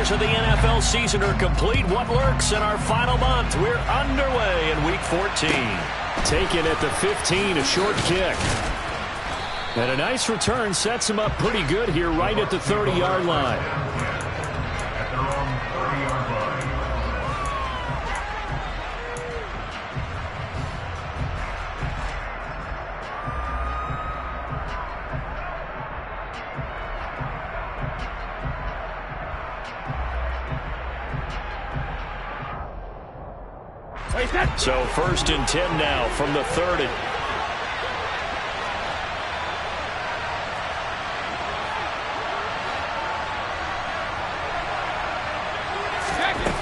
quarters of the NFL season are complete. What lurks in our final month? We're underway in Week 14. Taken at the 15, a short kick. And a nice return sets him up pretty good here right at the 30-yard line. So 1st and 10 now from the 30.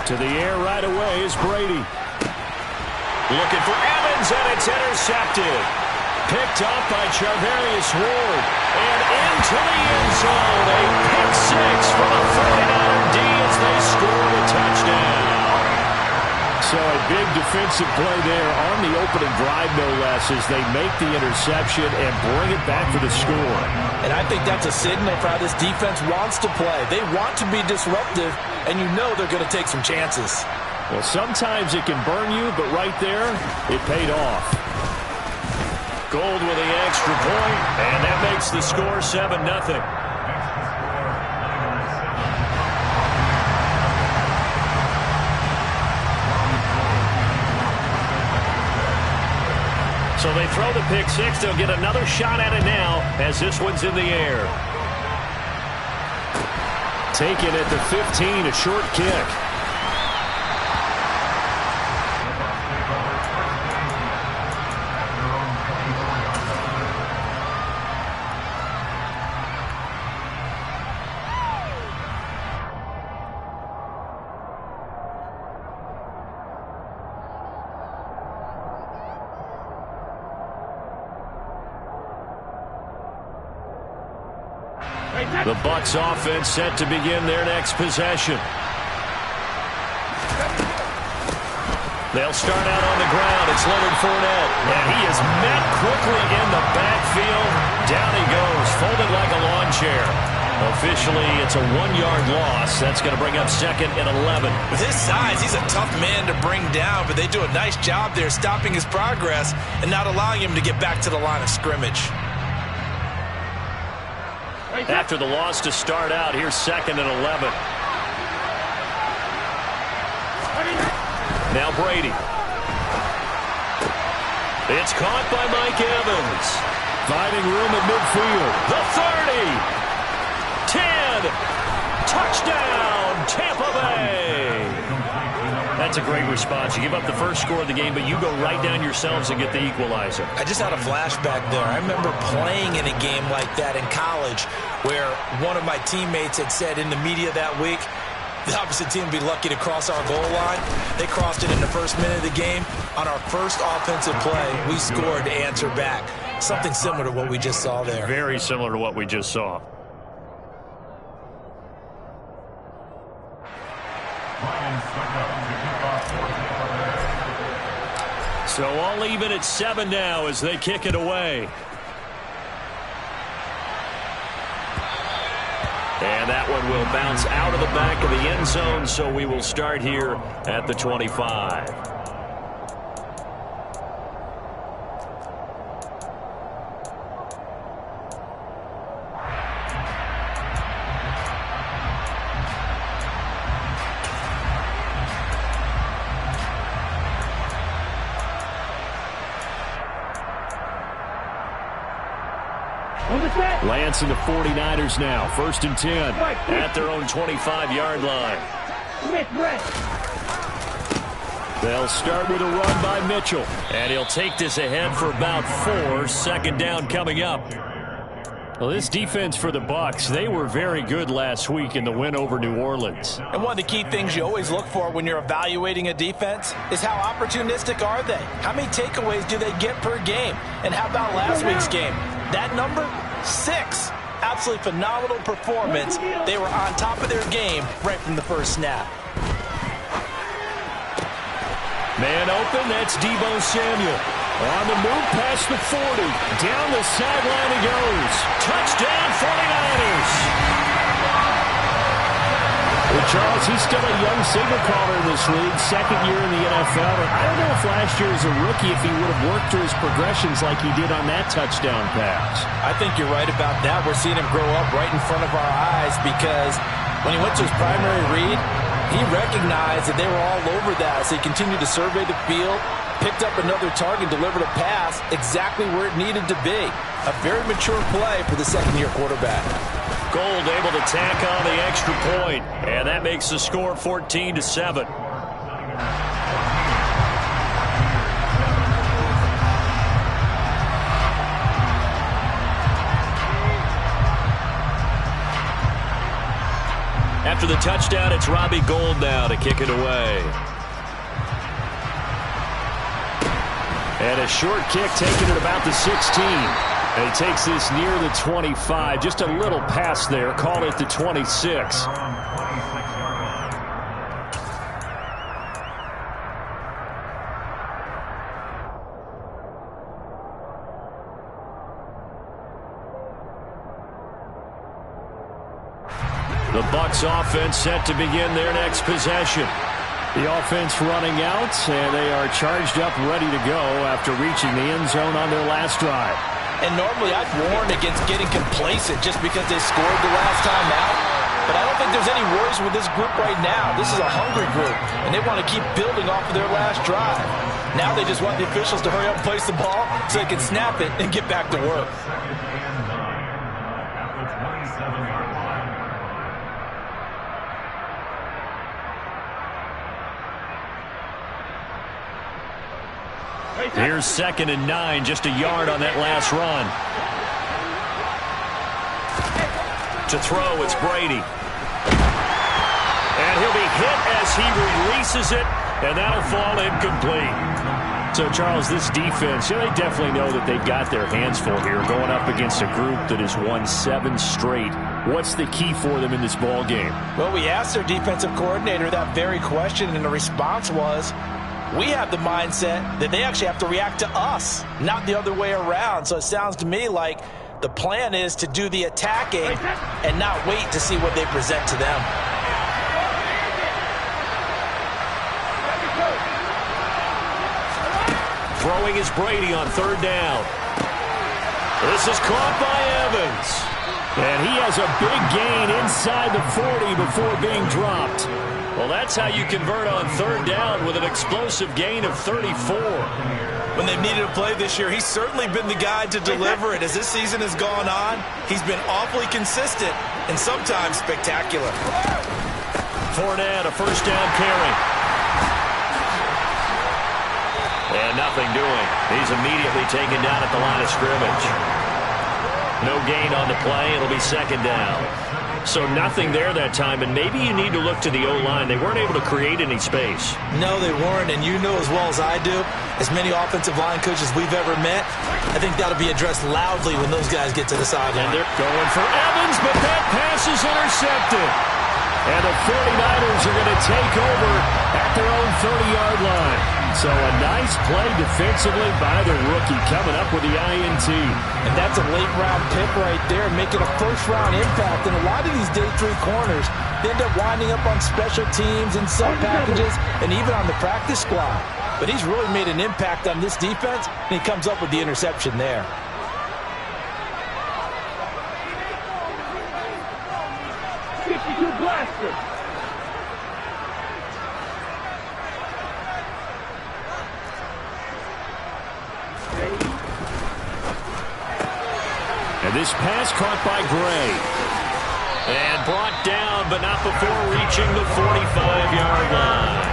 To the air right away is Brady. Looking for Evans, and it's intercepted. Picked up by Charvarius Ward. And into the end zone. A pick six from a 49er D as they score the touchdown. So a big defensive play there on the opening drive, no less, as they make the interception and bring it back for the score. And I think that's a signal for how this defense wants to play. They want to be disruptive, and you know they're going to take some chances. Well, sometimes it can burn you, but right there, it paid off. Gold with the extra point, and that makes the score 7-0. So they throw the pick six. They'll get another shot at it now as this one's in the air. Taken at the 15, a short kick. The Bucs offense set to begin their next possession. They'll start out on the ground. It's Leonard Fournette. And he is met quickly in the backfield. Down he goes, folded like a lawn chair. Officially, it's a 1-yard loss. That's going to bring up 2nd and 11. With his size, he's a tough man to bring down, but they do a nice job there stopping his progress and not allowing him to get back to the line of scrimmage. After the loss to start out, here's 2nd and 11. Now Brady. It's caught by Mike Evans. Finding room at midfield. The 30. 10. Touchdown, Tampa Bay. That's a great response. You give up the first score of the game, but you go right down yourselves and get the equalizer. I just had a flashback there. I remember playing in a game like that in college where one of my teammates had said in the media that week, the opposite team would be lucky to cross our goal line. They crossed it in the first minute of the game. On our first offensive play, we scored to answer back. Something similar to what we just saw there. Very similar to what we just saw. So all even at 7 now as they kick it away. And that one will bounce out of the back of the end zone, so we will start here at the 25. Lance and the 49ers now. 1st and 10 at their own 25-yard line. They'll start with a run by Mitchell. And he'll take this ahead for about 4. 2nd down coming up. Well, this defense for the Bucs, they were very good last week in the win over New Orleans. And one of the key things you always look for when you're evaluating a defense is how opportunistic are they? How many takeaways do they get per game? And how about last week's game? That number? 6. Absolutely phenomenal performance. They were on top of their game right from the first snap. Man open, that's Deebo Samuel. On the move past the 40. Down the sideline he goes. Touchdown 49ers. But Charles, he's still a young signal caller in this league, second year in the NFL. And I don't know if last year as a rookie, if he would have worked through his progressions like he did on that touchdown pass. I think you're right about that. We're seeing him grow up right in front of our eyes because when he went to his primary read, he recognized that they were all over that. So he continued to survey the field, picked up another target, delivered a pass exactly where it needed to be. A very mature play for the second-year quarterback. Gold able to tack on the extra point, and that makes the score 14-7. After the touchdown, it's Robbie Gould now to kick it away. And a short kick taken at about the 16. And he takes this near the 25. Just a little pass there. Call it the 26. The Bucs offense set to begin their next possession. The offense running out, and they are charged up, ready to go after reaching the end zone on their last drive. And normally I'd warn against getting complacent just because they scored the last time out. But I don't think there's any worries with this group right now. This is a hungry group, and they want to keep building off of their last drive. Now they just want the officials to hurry up and place the ball so they can snap it and get back to work. Here's 2nd and 9, just a yard on that last run. To throw, it's Brady. And he'll be hit as he releases it, and that'll fall incomplete. So, Charles, this defense, they definitely know that they've got their hands full here, going up against a group that has won 7 straight. What's the key for them in this ball game? Well, we asked their defensive coordinator that very question, and the response was, we have the mindset that they actually have to react to us, not the other way around. So it sounds to me like the plan is to do the attacking and not wait to see what they present to them. Throwing is Brady on 3rd down. This is caught by Evans. And he has a big gain inside the 40 before being dropped. Well, that's how you convert on 3rd down with an explosive gain of 34. When they've needed a play this year, he's certainly been the guy to deliver it. As this season has gone on, he's been awfully consistent and sometimes spectacular. Fournette, a 1st down carry. And nothing doing. He's immediately taken down at the line of scrimmage. No gain on the play. It'll be 2nd down. So nothing there that time, and maybe you need to look to the O-line. They weren't able to create any space. No, they weren't, and you know as well as I do, as many offensive line coaches we've ever met, I think that'll be addressed loudly when those guys get to the sideline. And they're going for Evans, but that pass is intercepted. And the 49ers are going to take over at their own 30-yard line. So a nice play defensively by the rookie coming up with the INT. And that's a late-round pick right there, making a first-round impact. And a lot of these day 3 corners, they end up winding up on special teams and sub packages and even on the practice squad. But he's really made an impact on this defense, and he comes up with the interception there. And this pass caught by Gray. And brought down, but not before reaching the 45-yard line.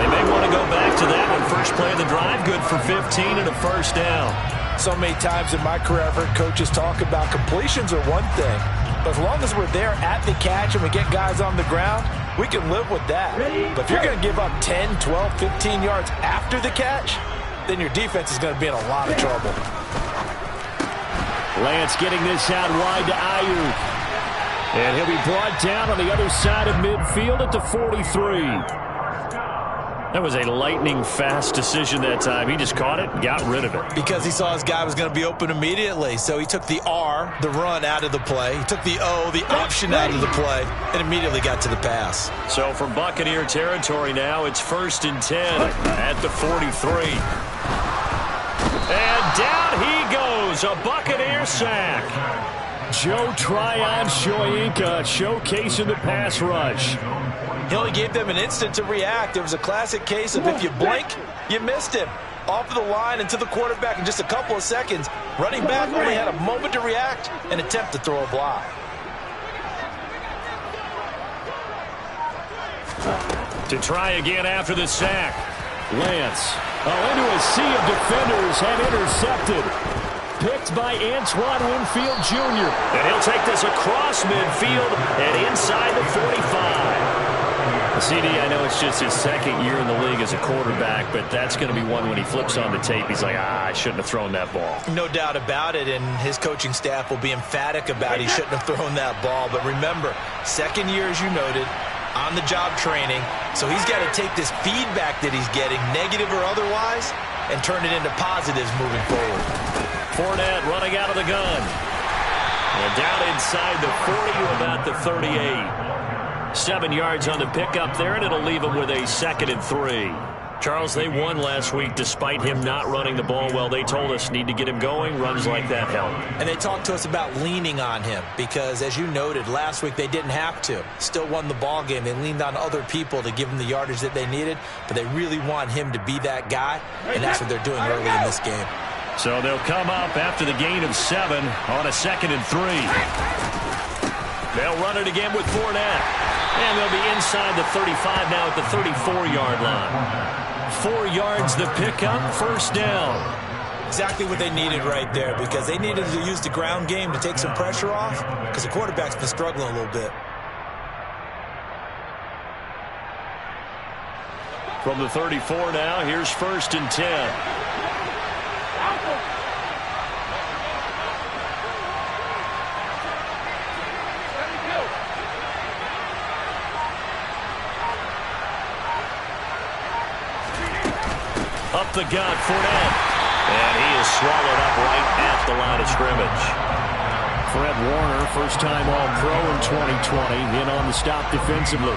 They may want to go back to that one. First play of the drive, good for 15 and a 1st down. So many times in my career, I've heard coaches talk about completions are one thing. But as long as we're there at the catch and we get guys on the ground, we can live with that. But if you're going to give up 10, 12, 15 yards after the catch, then your defense is going to be in a lot of trouble. Lance getting this out wide to Ayuk. And he'll be brought down on the other side of midfield at the 43. That was a lightning-fast decision that time. He just caught it and got rid of it. Because he saw his guy was going to be open immediately. So he took the R, the run, out of the play. He took the O, the option, out of the play, and immediately got to the pass. So from Buccaneer territory now, it's 1st and 10 at the 43. And down he goes, a Buccaneer sack. Joe Tryon-Shoyinka showcasing the pass rush. He only gave them an instant to react. It was a classic case of if you blink, you missed him. Off of the line and to the quarterback in just a couple of seconds. Running back only had a moment to react and attempt to throw a block. To try again after the sack. Lance, into a sea of defenders, and intercepted. Picked by Antoine Winfield Jr. And he'll take this across midfield and inside the 45. CD, I know it's just his second year in the league as a quarterback, but that's going to be one when he flips on the tape. He's like, I shouldn't have thrown that ball. No doubt about it, and his coaching staff will be emphatic about he shouldn't have thrown that ball. But remember, second year, as you noted, on-the-job training, so he's got to take this feedback that he's getting, negative or otherwise, and turn it into positives moving forward. Fournette running out of the gun. And down inside the 40 to about the 38. 7 yards on the pickup there, and it'll leave him with a 2nd and 3. Charles, they won last week despite him not running the ball well. They told us need to get him going. Runs like that help. And they talked to us about leaning on him because, as you noted, last week they didn't have to. Still won the ball game. They leaned on other people to give them the yardage that they needed, but they really want him to be that guy, and that's what they're doing early in this game. So they'll come up after the gain of 7 on a 2nd and 3. They'll run it again with Fournette. And they'll be inside the 35 now at the 34-yard line. 4 yards the pickup, 1st down. Exactly what they needed right there because they needed to use the ground game to take some pressure off because the quarterback's been struggling a little bit. From the 34 now, here's 1st and 10. Up the gut, Fournette. And he is swallowed up right at the line of scrimmage. Fred Warner, first-time All-Pro in 2020, in on the stop defensively.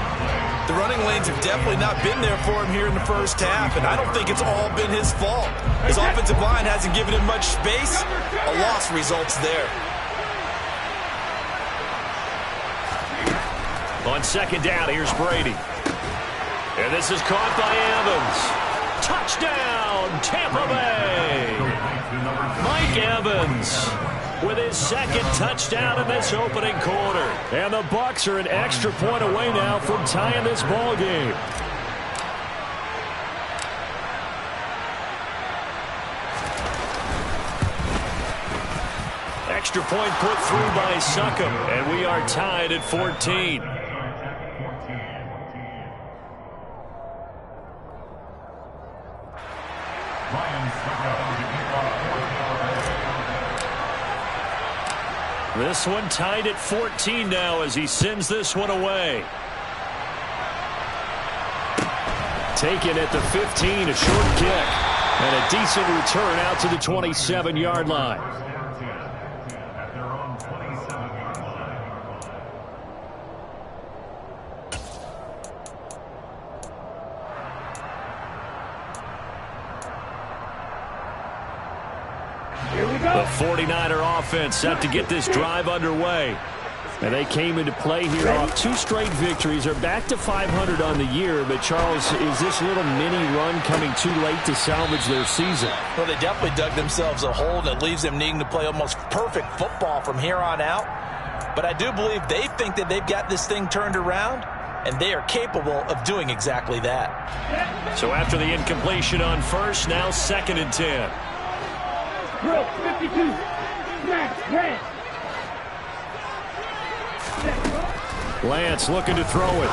The running lanes have definitely not been there for him here in the first half, and I don't think it's all been his fault. His offensive line hasn't given him much space. A loss results there. On 2nd down, here's Brady. And this is caught by Evans. Touchdown, Tampa Bay! Mike Evans with his 2nd touchdown in this opening quarter. And the Bucs are an extra point away now from tying this ball game. Extra point put through by Succop, and we are tied at 14. This one tied at 14 now as he sends this one away. Taken at the 15, a short kick. And a decent return out to the 27-yard line. The 49er offense set to get this drive underway. And they came into play here off 2 straight victories. They're back to 500 on the year. But, Charles, is this little mini run coming too late to salvage their season? Well, they definitely dug themselves a hole, and it leaves them needing to play almost perfect football from here on out. But I do believe they think that they've got this thing turned around, and they are capable of doing exactly that. So after the incompletion on first, now 2nd and 10. 52. Red. Lance looking to throw it.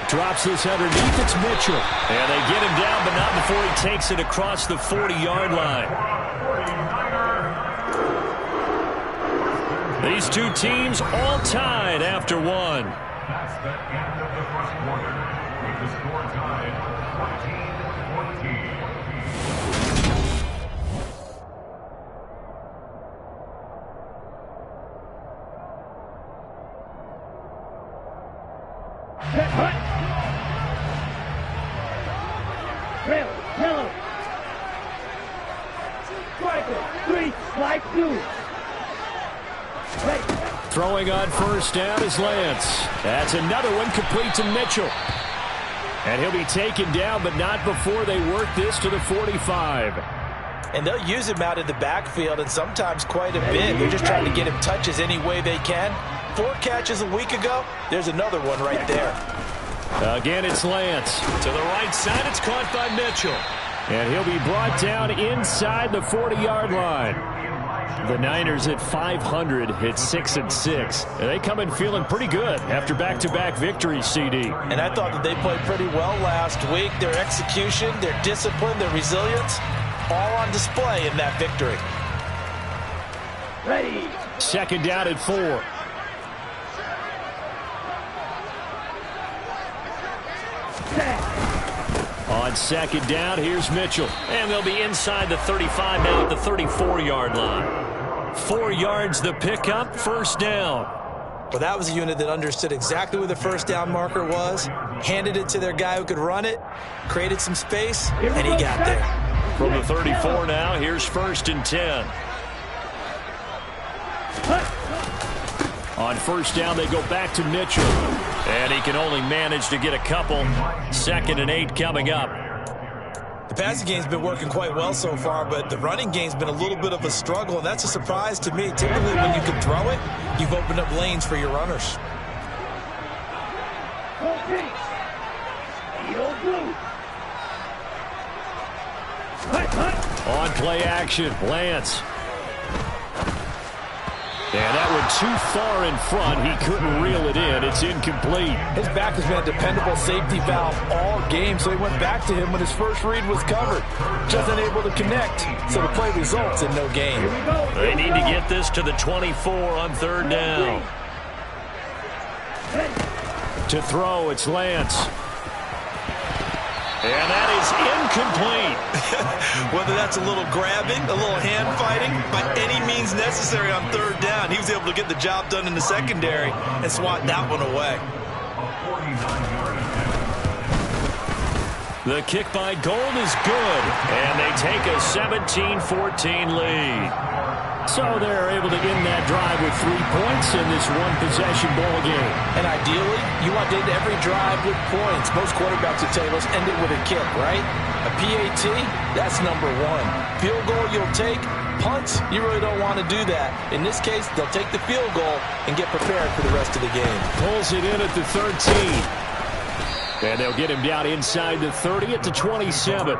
Drops this underneath. It's Mitchell. And they get him down, but not before he takes it across the 40-yard line. These two teams all tied after one. With the score tied 14-14. Set, hut. Trail, yellow. Striker, 3, slide 2. Ready. Throwing on first down is Lance. That's another one complete to Mitchell. And he'll be taken down, but not before they work this to the 45. And they'll use him out in the backfield, and sometimes quite a bit. They're just trying to get him touches any way they can. 4 catches a week ago. There's another one right there. Again, it's Lance. To the right side, it's caught by Mitchell. And he'll be brought down inside the 40-yard line. The Niners at 500 hit 6-6. And they come in feeling pretty good after back-to-back victories, CD. And I thought that they played pretty well last week. Their execution, their discipline, their resilience, all on display in that victory. Ready. Second down at 4. On second down, here's Mitchell. And they'll be inside the 35 now at the 34-yard line. 4 yards the pickup, first down. Well, that was a unit that understood exactly where the first down marker was, handed it to their guy who could run it, created some space, and he got there. From the 34 now, here's first and 10. On first down, they go back to Mitchell. And he can only manage to get a couple. 2nd and 8 coming up. The passing game's been working quite well so far, but the running game's been a little bit of a struggle, and that's a surprise to me. Typically, when you can throw it, you've opened up lanes for your runners. On play action, Lance. And that one too far in front. He couldn't reel it in. It's incomplete. His back has been a dependable safety valve all game, so he went back to him when his first read was covered. Just unable to connect, so the play results in no gain. They need to get this to the 24 on third down. To throw, it's Lance. And that is incomplete. Whether that's a little grabbing, a little hand fighting, by any means necessary on third down, he was able to get the job done in the secondary and swat that one away. The kick by Gold is good, and they take a 17-14 lead. So they're able to end that drive with 3 points in this one-possession ball game. And ideally, you want to end every drive with points. Most quarterbacks at Taylor's end it with a kick, right? A PAT, that's number 1. Field goal you'll take. Punts, you really don't want to do that. In this case, they'll take the field goal and get prepared for the rest of the game. Pulls it in at the 13. And they'll get him down inside the 30 at the 27.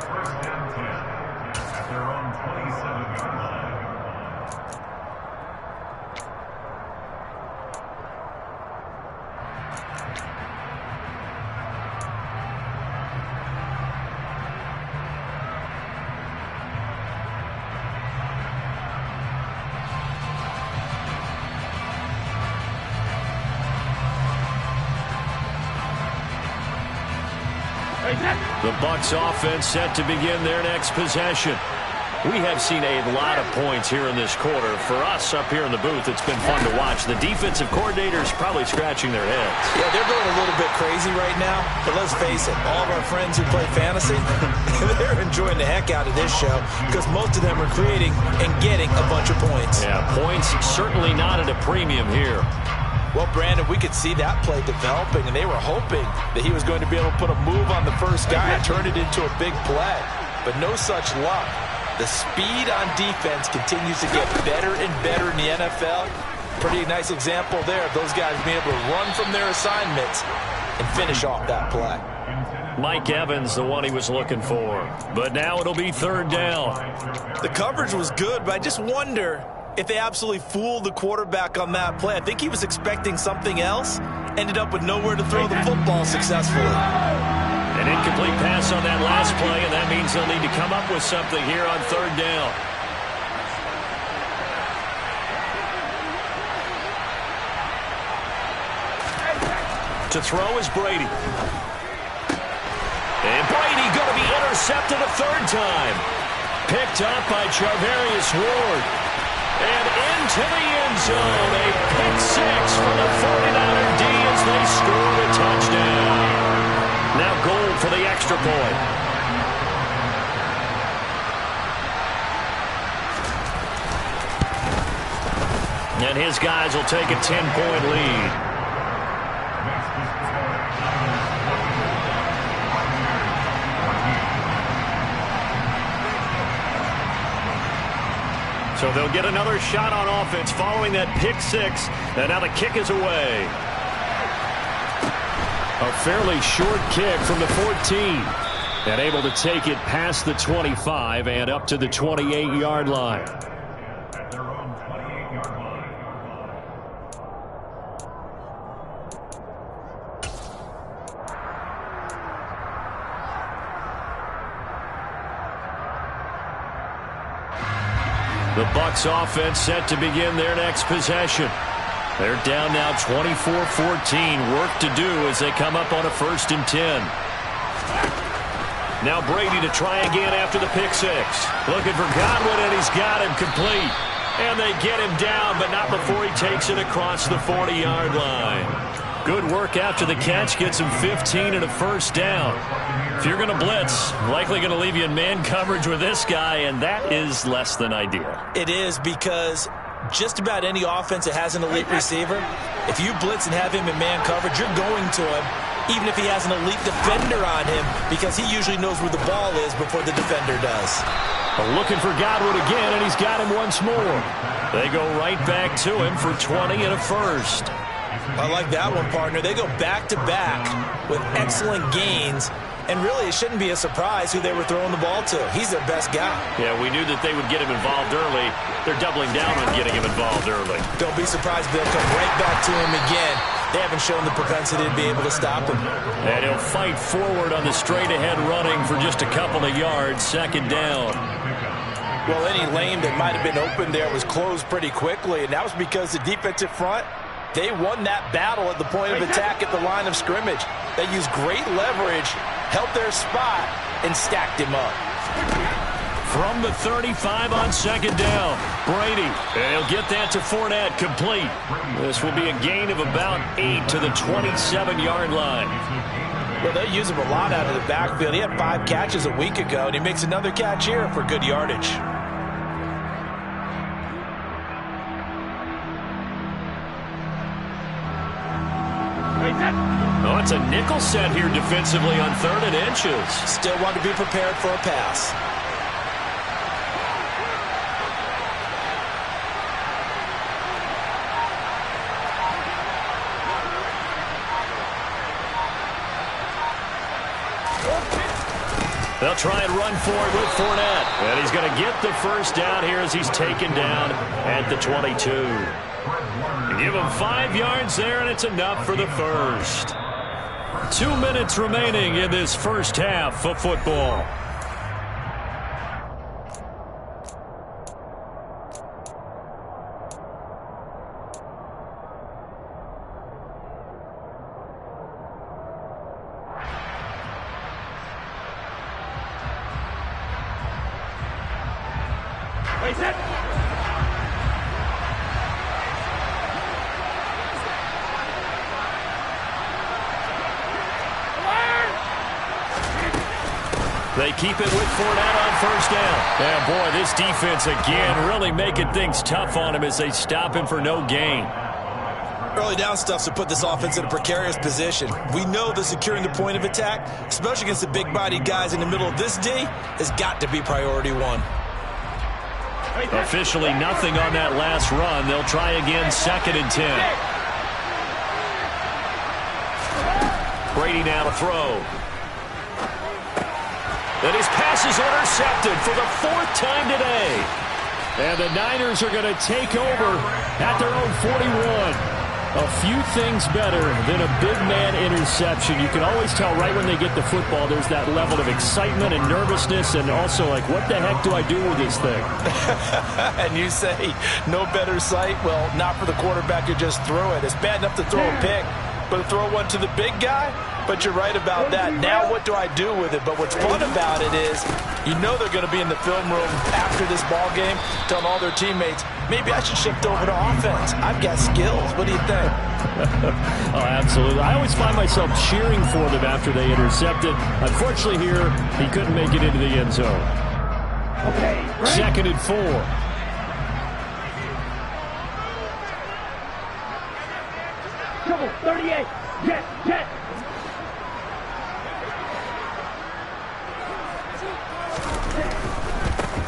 The Bucs offense set to begin their next possession. We have seen a lot of points here in this quarter. For us up here in the booth, it's been fun to watch. The defensive coordinators probably scratching their heads. Yeah, they're going a little bit crazy right now. But let's face it, all of our friends who play fantasy, they're enjoying the heck out of this show because most of them are creating and getting a bunch of points. Yeah, points certainly not at a premium here. Well, Brandon, we could see that play developing, and they were hoping that he was going to be able to put a move on the first guy and turn it into a big play. But no such luck. The speed on defense continues to get better and better in the NFL. Pretty nice example there of those guys being able to run from their assignments and finish off that play. Mike Evans, the one he was looking for. But now it'll be third down. The coverage was good, but I just wonder if they absolutely fooled the quarterback on that play. I think he was expecting something else, ended up with nowhere to throw the football successfully. An incomplete pass on that last play, and that means they'll need to come up with something here on third down. To throw is Brady. And Brady going to be intercepted a third time. Picked up by Charvarius Ward. And into the end zone. A pick six for the 49er D as they scored a touchdown. Now goal for the extra point. And his guys will take a 10-point lead. So they'll get another shot on offense following that pick six. And now the kick is away. A fairly short kick from the 14. And able to take it past the 25 and up to the 28-yard line. At their own 28-yard line. The Bucs offense set to begin their next possession. They're down now 24-14. Work to do as they come up on a 1st and 10. Now Brady to try again after the pick six. Looking for Godwin, and he's got him complete. And they get him down, but not before he takes it across the 40-yard line. Good work after the catch. Gets him 15 and a 1st down. If you're going to blitz, likely going to leave you in man coverage with this guy, and that is less than ideal. It is, because just about any offense that has an elite receiver, if you blitz and have him in man coverage, you're going to him, even if he has an elite defender on him, because he usually knows where the ball is before the defender does. Looking for Godwin again, and he's got him once more. They go right back to him for 20 and a 1st. I like that one, partner. They go back-to-back with excellent gains. And really, it shouldn't be a surprise who they were throwing the ball to. He's their best guy. Yeah, we knew that they would get him involved early. They're doubling down on getting him involved early. Don't be surprised if they'll come right back to him again. They haven't shown the propensity to be able to stop him. And he'll fight forward on the straight-ahead running for just a couple of yards. 2nd down. Well, any lane that might have been open there was closed pretty quickly, and that was because the defensive front, they won that battle at the point of attack at the line of scrimmage. They used great leverage, held their spot, and stacked him up. From the 35 on 2nd down, Brady. And he'll get that to Fournette, complete. This will be a gain of about 8 to the 27-yard line. Well, they use him a lot out of the backfield. He had 5 catches a week ago, and he makes another catch here for good yardage. Oh, it's a nickel set here defensively on 3rd and inches. Still want to be prepared for a pass. They'll try and run for it with Fournette. And he's going to get the 1st down here as he's taken down at the 22. Give him 5 yards there, and it's enough for the 1st. 2 minutes remaining in this first half of football. They keep it with Fournette on 1st down. And boy, this defense again really making things tough on him as they stop him for no gain. Early down stuff to put this offense in a precarious position. We know that securing the point of attack, especially against the big-bodied guys in the middle of this D, has got to be priority 1. Officially nothing on that last run. They'll try again 2nd and 10. Brady now to throw. And his pass is intercepted for the 4th time today. And the Niners are going to take over at their own 41. A few things better than a big man interception. You can always tell right when they get the football, there's that level of excitement and nervousness, and also like, what the heck do I do with this thing? And you say, no better sight? Well, not for the quarterback who just threw it. It's bad enough to throw a pick, but throw one to the big guy. But you're right about that. Now what do I do with it? But what's fun about it is you know they're going to be in the film room after this ball game telling all their teammates, maybe I should shift over to offense. I've got skills. What do you think? Oh, absolutely. I always find myself cheering for them after they intercept it. Unfortunately here, he couldn't make it into the end zone. Okay, right. 2nd and 4. Trouble, 38. Jet, jet.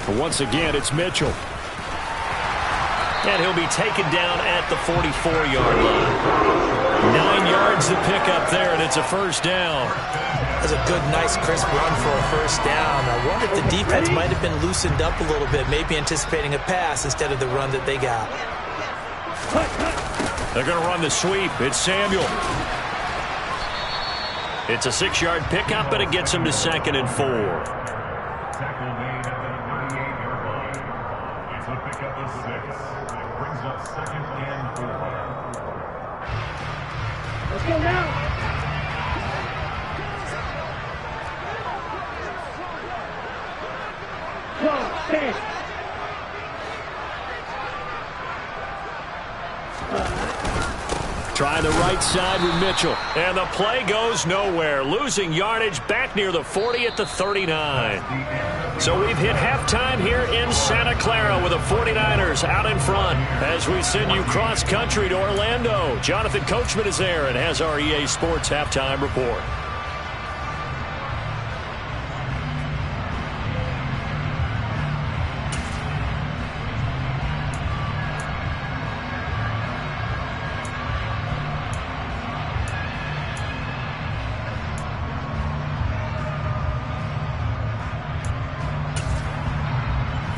But once again, it's Mitchell. And he'll be taken down at the 44-yard line. 9 yards to pick up there, and it's a first down. That's a good, nice, crisp run for a first down. I wonder if the defense might have been loosened up a little bit, maybe anticipating a pass instead of the run that they got. They're going to run the sweep. It's Samuel. It's a 6-yard pickup, but it gets him to 2nd and 4. Tackle made at the 38-yard line. It's a pickup of 6. That brings up 2nd and 4. Let's go now. Go, finish. Try the right side with Mitchell. And the play goes nowhere. Losing yardage back near the 40 at the 39. So we've hit halftime here in Santa Clara with the 49ers out in front as we send you cross country to Orlando. Jonathan Coachman is there and has our EA Sports halftime report.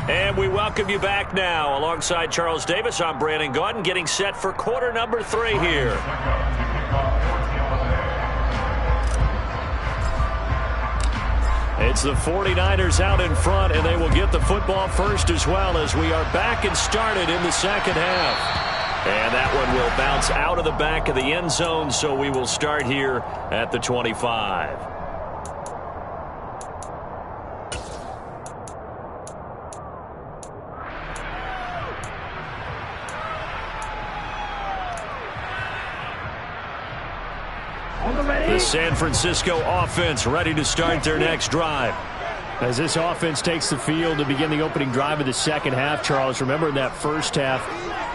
And we welcome you back now. Alongside Charles Davis, I'm Brandon Gaudin, getting set for quarter number 3 here. It's the 49ers out in front, and they will get the football first as well as we are back and started in the second half. And that one will bounce out of the back of the end zone, so we will start here at the 25. The San Francisco offense ready to start their next drive. As this offense takes the field to begin the opening drive of the second half, Charles, remember in that first half,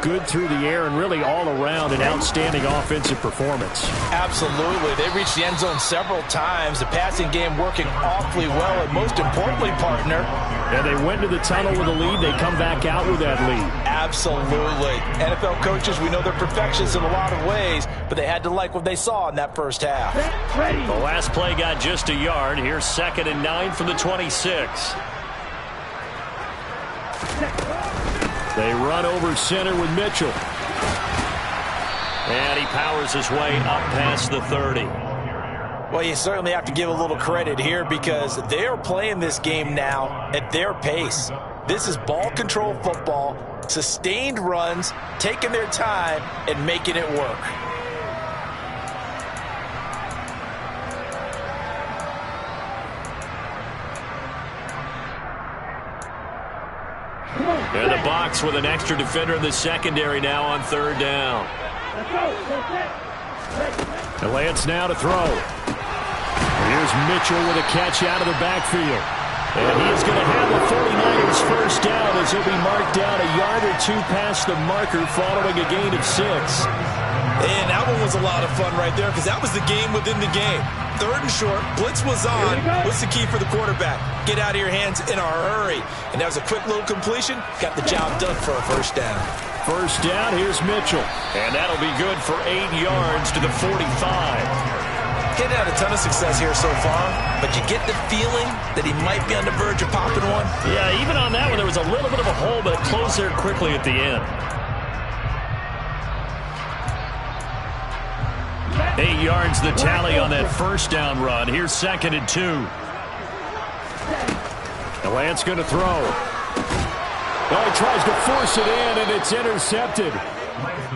good through the air and really all around an outstanding offensive performance. Absolutely. They reached the end zone several times. The passing game working awfully well, and most importantly, partner. And they went to the tunnel with a lead. They come back out with that lead. Absolutely. NFL coaches, we know they're perfectionists in a lot of ways, but they had to like what they saw in that first half. The last play got just a yard. Here's 2nd and 9 from the 26. They run over center with Mitchell. And he powers his way up past the 30. Well, you certainly have to give a little credit here because they are playing this game now at their pace. This is ball control football, sustained runs, taking their time, and making it work. In the box with an extra defender in the secondary now on 3rd down. And Lance now to throw. Here's Mitchell with a catch out of the backfield. And he is going to have the 49ers first down as he'll be marked down a yard or 2 past the marker following a gain of 6. And that one was a lot of fun right there because that was the game within the game. 3rd and short, blitz was on. What's the key for the quarterback? Get out of your hands in a hurry. And that was a quick little completion. Got the job done for a first down. First down, here's Mitchell. And that'll be good for 8 yards to the 45. He's had a ton of success here so far, but you get the feeling that he might be on the verge of popping one. Yeah, even on that one, there was a little bit of a hole, but it closed there quickly at the end. 8 yards the tally on that first down run. Here's 2nd and 2. The Lance going to throw. Oh, he tries to force it in, and it's intercepted.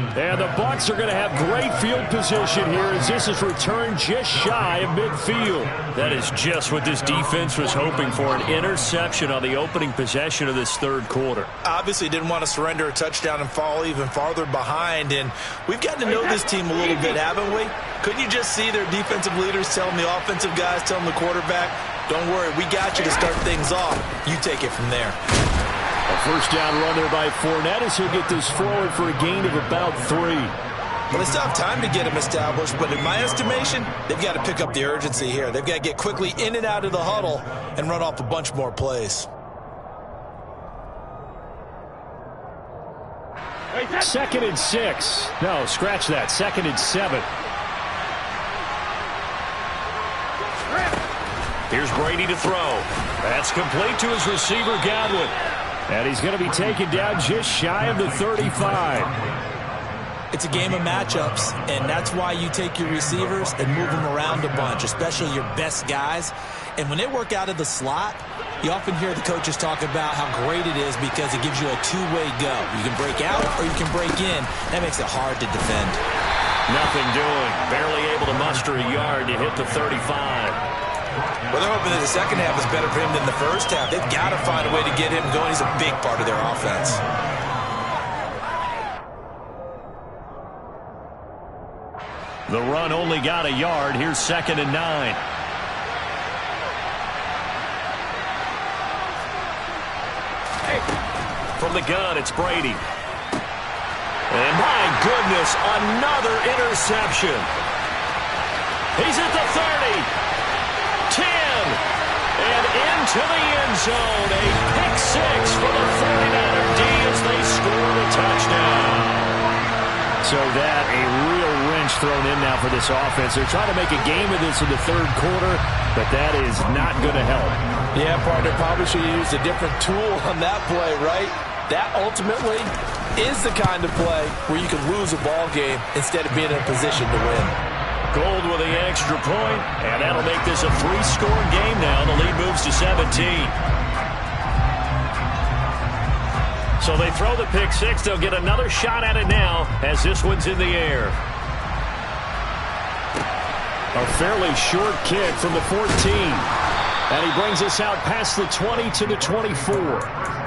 And the Bucs are going to have great field position here as this is returned just shy of midfield. That is just what this defense was hoping for, an interception on the opening possession of this third quarter. Obviously didn't want to surrender a touchdown and fall even farther behind, and we've gotten to know this team a little bit, haven't we? Couldn't you just see their defensive leaders telling the offensive guys, telling the quarterback, don't worry, we got you to start things off. You take it from there. A first down run there by Fournette as he'll get this forward for a gain of about 3. Well, they still have time to get him established, but in my estimation, they've got to pick up the urgency here. They've got to get quickly in and out of the huddle and run off a bunch more plays. 2nd and 6. No, scratch that. 2nd and 7. Here's Brady to throw. That's complete to his receiver, Godwin. And he's going to be taken down just shy of the 35. It's a game of matchups, and that's why you take your receivers and move them around a bunch, especially your best guys. And when they work out of the slot, you often hear the coaches talk about how great it is because it gives you a two-way go. You can break out or you can break in. That makes it hard to defend. Nothing doing. Barely able to muster a yard to hit the 35. Well, they're hoping that the second half is better for him than the first half. They've got to find a way to get him going. He's a big part of their offense. The run only got a yard. Here's 2nd and 9. From the gun, it's Brady. And my goodness, another interception. He's at the 30. 10, and into the end zone. A pick 6 for the 49er D as they score the touchdown. So that, a real wrench thrown in now for this offense. They're trying to make a game of this in the third quarter, but that is not going to help. Yeah, partner, probably should have used a different tool on that play, right? That ultimately is the kind of play where you can lose a ball game instead of being in a position to win. Gold with the extra point, and that'll make this a 3-score game now. The lead moves to 17. So they throw the pick 6. They'll get another shot at it now as this one's in the air. A fairly short kick from the 14. And he brings us out past the 20 to the 24.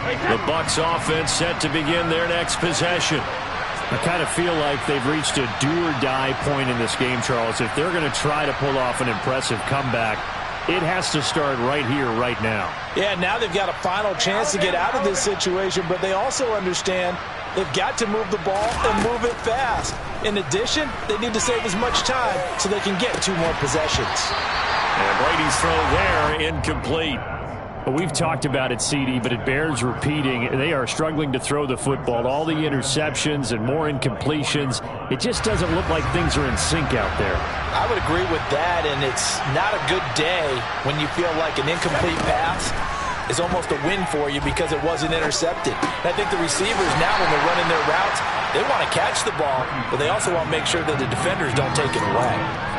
The Bucs offense set to begin their next possession. I kind of feel like they've reached a do-or-die point in this game, Charles. If they're going to try to pull off an impressive comeback, it has to start right here, right now. Yeah, now they've got a final chance to get out of this situation, but they also understand they've got to move the ball and move it fast. In addition, they need to save as much time so they can get 2 more possessions. And Brady's throw there, incomplete. We've talked about it, CD, but it bears repeating. They are struggling to throw the football. All the interceptions and more incompletions. It just doesn't look like things are in sync out there. I would agree with that, and it's not a good day when you feel like an incomplete pass is almost a win for you because it wasn't intercepted. And I think the receivers now, when they're running their routes, they want to catch the ball, but they also want to make sure that the defenders don't take it away.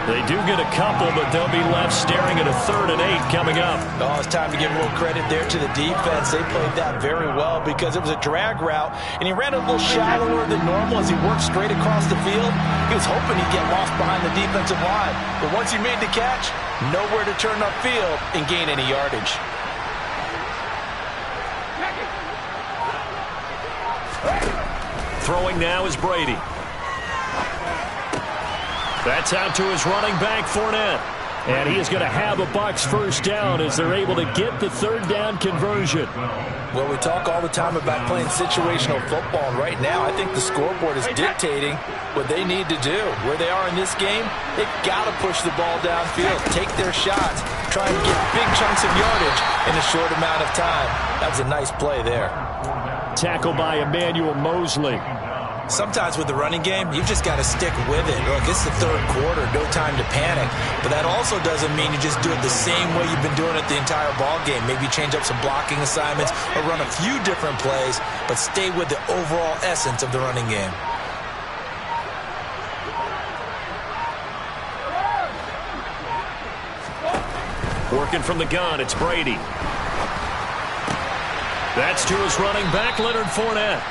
They do get a couple, but they'll be left staring at a 3rd and 8 coming up. Oh, it's time to give a little credit there to the defense. They played that very well because it was a drag route, and he ran a little shallower than normal as he worked straight across the field. He was hoping he'd get lost behind the defensive line, but once he made the catch, nowhere to turn upfield and gain any yardage. Throwing now is Brady. That's out to his running back, Fournette. And he is going to have a Bucs first down as they're able to get the 3rd down conversion. Well, we talk all the time about playing situational football, and right now I think the scoreboard is dictating what they need to do. Where they are in this game, they've got to push the ball downfield, take their shots, try and get big chunks of yardage in a short amount of time. That was a nice play there. Tackle by Emmanuel Mosley. Sometimes with the running game, you've just got to stick with it. Look, it's the third quarter, no time to panic. But that also doesn't mean you just do it the same way you've been doing it the entire ball game. Maybe change up some blocking assignments or run a few different plays, but stay with the overall essence of the running game. Working from the gun, it's Brady. That's to his running back, Leonard Fournette.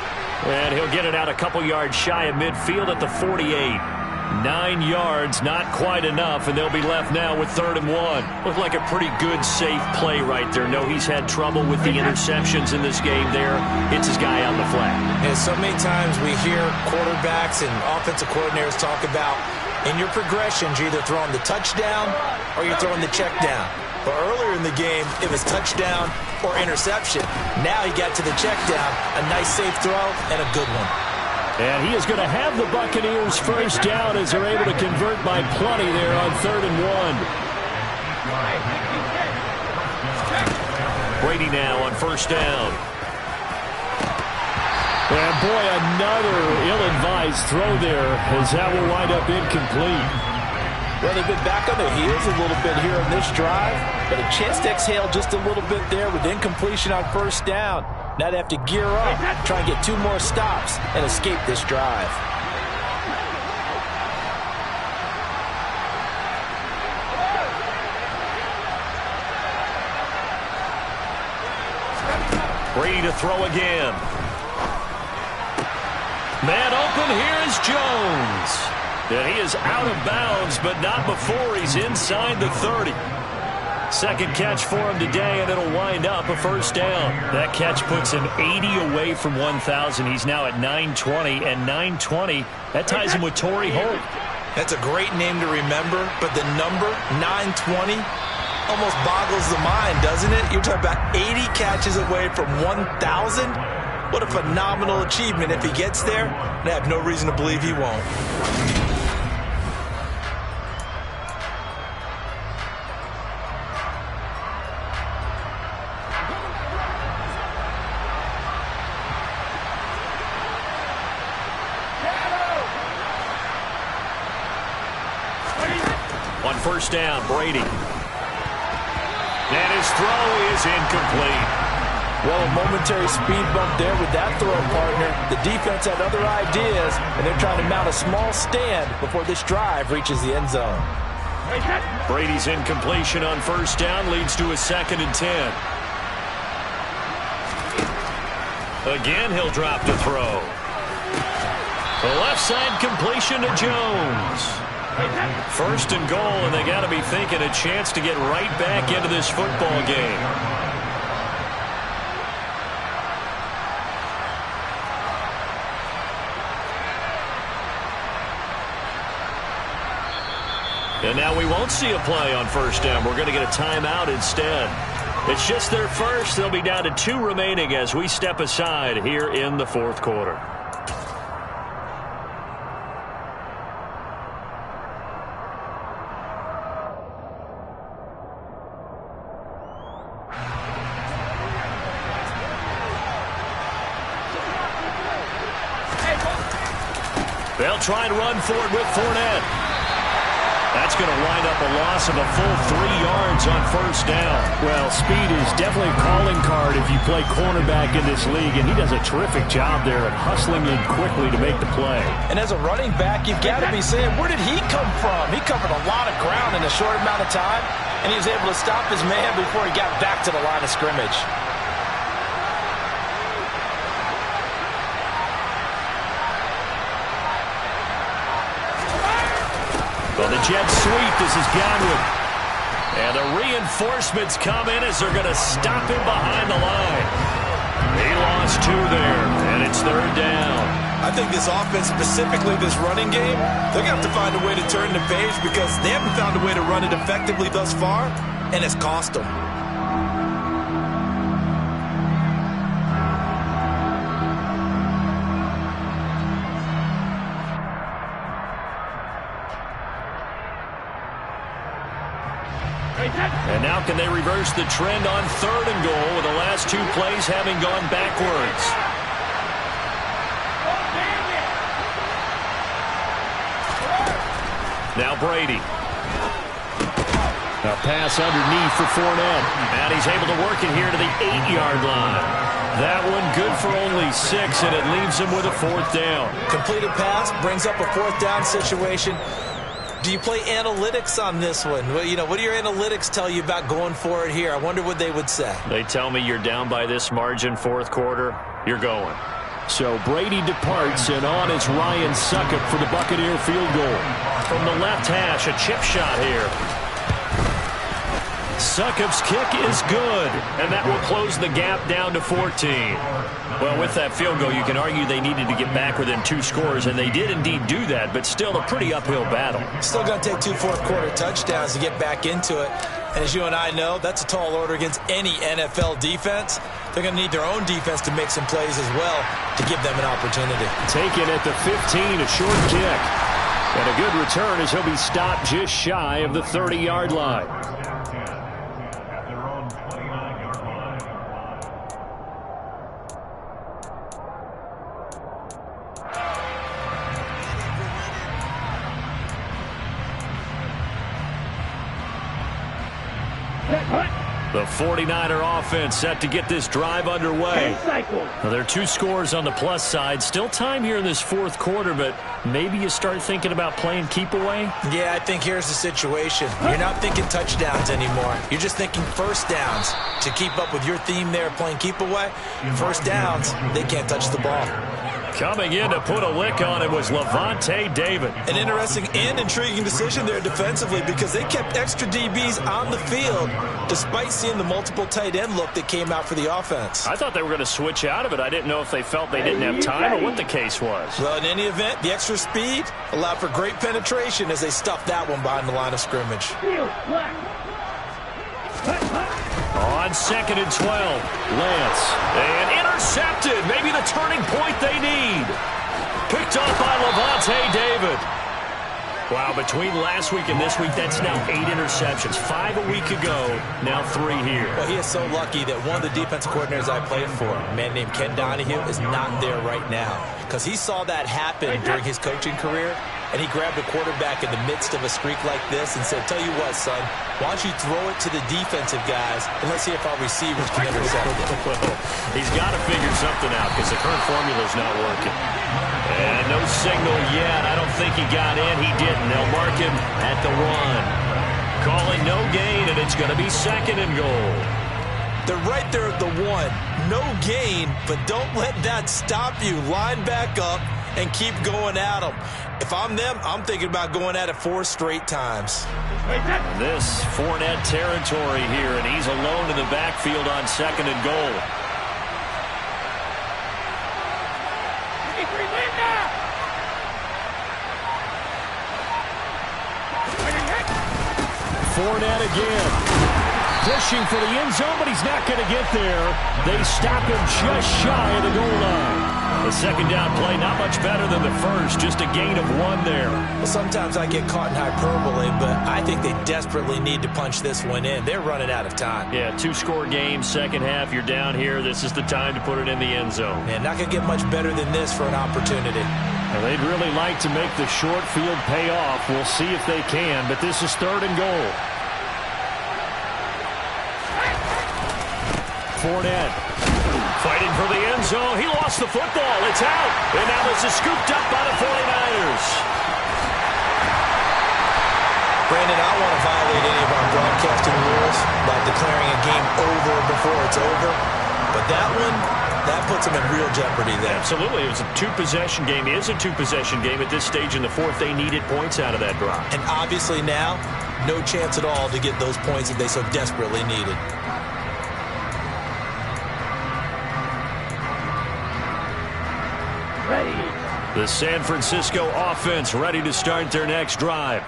And he'll get it out a couple yards shy of midfield at the 48. 9 yards, not quite enough, and they'll be left now with 3rd and 1. Looked like a pretty good, safe play right there. No, he's had trouble with the interceptions in this game there. Hits his guy on the flat. And so many times we hear quarterbacks and offensive coordinators talk about in your progressions, you're either throwing the touchdown or you're throwing the check down. But earlier in the game, it was touchdown or interception. Now he got to the check down, a nice safe throw, and a good one. And he is going to have the Buccaneers first down as they're able to convert by plenty there on 3rd and 1. Brady now on first down. And boy, another ill-advised throw there as that will wind up incomplete. Well, they've been back on their heels a little bit here on this drive, but a chance to exhale just a little bit there with incompletion on first down. Now they have to gear up, try and get 2 more stops, and escape this drive. Brady to throw again. Man open, here is Jones. And he is out of bounds, but not before he's inside the 30. Second catch for him today, and it'll wind up a first down. That catch puts him 80 away from 1,000. He's now at 920, and 920, that ties him with Torrey Holt. That's a great name to remember, but the number, 920, almost boggles the mind, doesn't it? You're talking about 80 catches away from 1,000? What a phenomenal achievement if he gets there, and I have no reason to believe he won't. On first down, Brady. And his throw is incomplete. Well, a momentary speed bump there with that throw, partner. The defense had other ideas, and they're trying to mount a small stand before this drive reaches the end zone. Brady's incompletion on first down leads to a 2nd and 10. Again, he'll drop to throw. The left side completion to Jones. 1st and goal, and they got to be thinking a chance to get right back into this football game. And now we won't see a play on first down. We're going to get a timeout instead. It's just their first. They'll be down to 2 remaining as we step aside here in the 4th quarter. They'll try and run for it with Fournette. That's going to wind up a loss of a full 3 yards on first down. Well, speed is definitely a calling card if you play cornerback in this league, and he does a terrific job there of hustling in quickly to make the play. And as a running back, you've got to be saying, where did he come from? He covered a lot of ground in a short amount of time, and he was able to stop his man before he got back to the line of scrimmage. Well, the jet sweep, this is Godwin. And the reinforcements come in as they're going to stop him behind the line. He lost 2 there, and it's 3rd down. I think this offense, specifically this running game, they're going to have to find a way to turn the page because they haven't found a way to run it effectively thus far, and it's cost them. And now can they reverse the trend on 3rd and goal with the last 2 plays having gone backwards? Now Brady. A pass underneath for Fournette. And he's able to work it here to the 8-yard line. That one good for only 6, and it leaves him with a 4th down. Completed pass brings up a 4th down situation. Do you play analytics on this one? Well, you know, what do your analytics tell you about going for it here? I wonder what they would say. They tell me you're down by this margin, 4th quarter, you're going. So Brady departs, and on is Ryan Succop for the Buccaneer field goal. From the left hash, a chip shot here. Succop's kick is good, and that will close the gap down to 14. Well, with that field goal, you can argue they needed to get back within 2 scores, and they did indeed do that, but still a pretty uphill battle. Still going to take 2 fourth-quarter touchdowns to get back into it. And as you and I know, that's a tall order against any NFL defense. They're going to need their own defense to make some plays as well to give them an opportunity. Taken at the 15, a short kick. And a good return as he'll be stopped just shy of the 30-yard line. The 49er offense set to get this drive underway. Now, there are 2 scores on the plus side. Still time here in this 4th quarter, but maybe you start thinking about playing keep away? Yeah, I think here's the situation. You're not thinking touchdowns anymore. You're just thinking first downs. To keep up with your theme there playing keep away, first downs, they can't touch the ball. Coming in to put a lick on it was Lavonte David. An interesting and intriguing decision there defensively because they kept extra DBs on the field despite seeing the multiple tight end look that came out for the offense. I thought they were going to switch out of it. I didn't know if they felt they didn't have time or what the case was. Well, in any event, the extra speed allowed for great penetration as they stuffed that one behind the line of scrimmage. On 2nd and 12, Lance. And intercepted. Maybe the turning point they need. Picked up by Lavonte David. Wow, between last week and this week, that's now 8 interceptions. 5 a week ago, now 3 here. Well, he is so lucky that one of the defensive coordinators I played for, a man named Ken Donahue, is not there right now. Because he saw that happen during his coaching career, and he grabbed a quarterback in the midst of a streak like this and said, tell you what, son, why don't you throw it to the defensive guys, and let's see if our receivers can intercept it. Well, he's got to figure something out because the current formula is not working. And no signal yet. I don't think he got in. He didn't. They'll mark him at the 1. Calling no gain, and it's going to be 2nd and goal. They're right there at the 1. No gain, but don't let that stop you. Line back up and keep going at them. If I'm them, I'm thinking about going at it 4 straight times. And this Fournette territory here, and he's alone in the backfield on 2nd and goal. Fournette again. Pushing for the end zone, but he's not going to get there. They stop him just shy of the goal line. The 2nd down play, not much better than the first. Just a gain of 1 there. Well, sometimes I get caught in hyperbole, but I think they desperately need to punch this one in. They're running out of time. Yeah, 2-score game, second half. You're down here. This is the time to put it in the end zone. Man, not going to get much better than this for an opportunity. Well, they'd really like to make the short field pay off. We'll see if they can, but this is 3rd and goal. Fournette fighting for the end zone. He lost the football. It's out. And now this is scooped up by the 49ers. Brandon, I don't want to violate any of our broadcasting rules by declaring a game over before it's over. But that one, that puts them in real jeopardy there. Absolutely. It was a 2-possession game. It is a 2-possession game at this stage in the 4th. They needed points out of that drive. And obviously now, no chance at all to get those points that they so desperately needed. The San Francisco offense ready to start their next drive.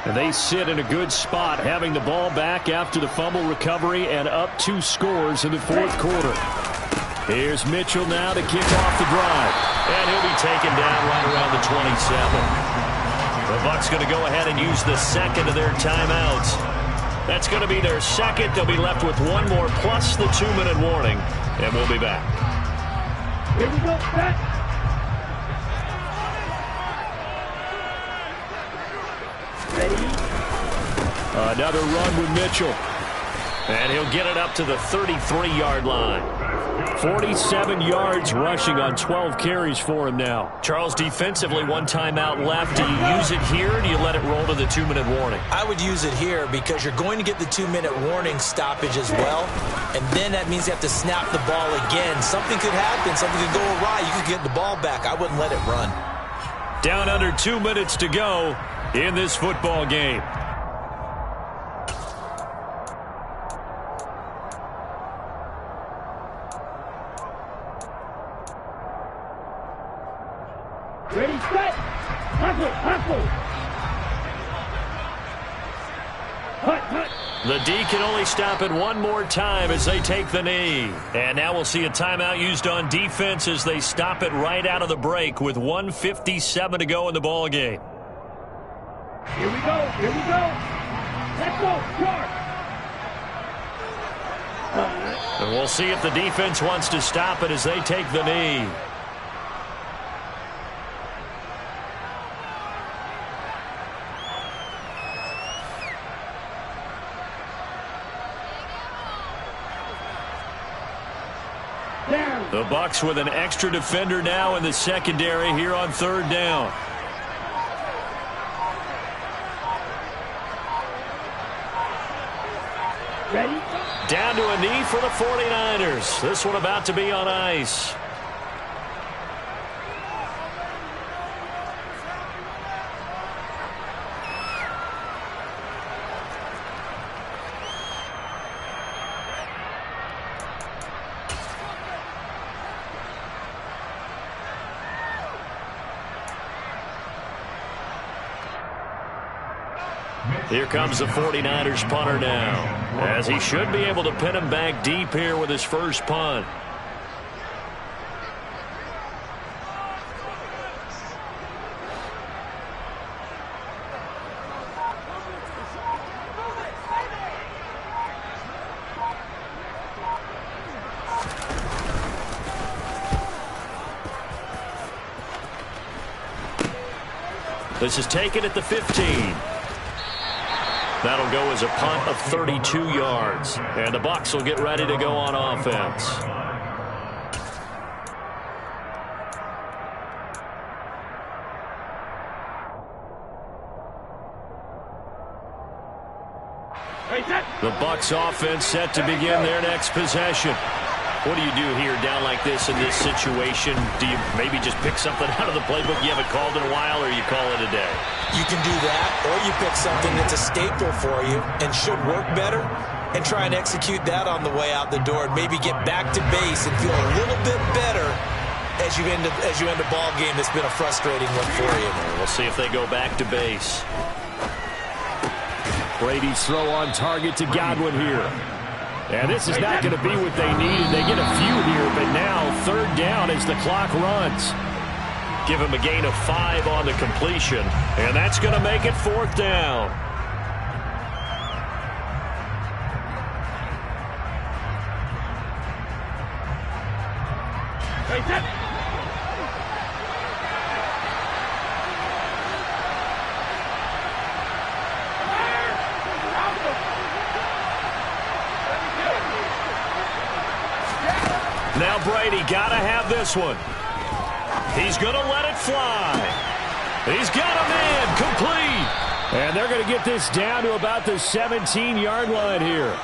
And they sit in a good spot, having the ball back after the fumble recovery and up 2 scores in the 4th quarter. Here's Mitchell now to kick off the drive. And he'll be taken down right around the 27. The Bucs going to go ahead and use the 2nd of their timeouts. That's going to be their 2nd. They'll be left with 1 more plus the 2-minute warning. And we'll be back. Here we go, set. Another run with Mitchell. And he'll get it up to the 33-yard line. 47 yards rushing on 12 carries for him now. Charles, defensively, one timeout left. Do you use it here, or do you let it roll to the 2-minute warning? I would use it here because you're going to get the 2-minute warning stoppage as well. And then that means you have to snap the ball again. Something could happen. Something could go awry. You could get the ball back. I wouldn't let it run. Down under 2 minutes to go in this football game. Ready, set. Hustle. Hut. The D can only stop it one more time as they take the knee. And now we'll see a timeout used on defense as they stop it right out of the break with 1:57 to go in the ball game. Here we go. Let's go, Sharp. And we'll see if the defense wants to stop it as they take the knee. The Bucs with an extra defender now in the secondary here on 3rd down. Ready? Down to a knee for the 49ers. This one about to be on ice. Here comes the 49ers punter now, as he should be able to pin him back deep here with his first punt. This is taken at the 15. That'll go as a punt of 32 yards. And the Bucs will get ready to go on offense. The Bucs offense set to begin their next possession. What do you do here down like this in this situation? Do you maybe just pick something out of the playbook you haven't called in a while, or you call it a day? You can do that, or you pick something that's a staple for you and should work better and try and execute that on the way out the door and maybe get back to base and feel a little bit better as you end a ball game that's been a frustrating one for you. We'll see if they go back to base. Brady's throw on target to Godwin here. And this is not going to be what they needed. They get a few here, but now 3rd down as the clock runs. Give him a gain of 5 on the completion, and that's going to make it 4th down. Now Brady got to have this one. He's going to let it fly. He's got a man complete. And they're going to get this down to about the 17-yard line here.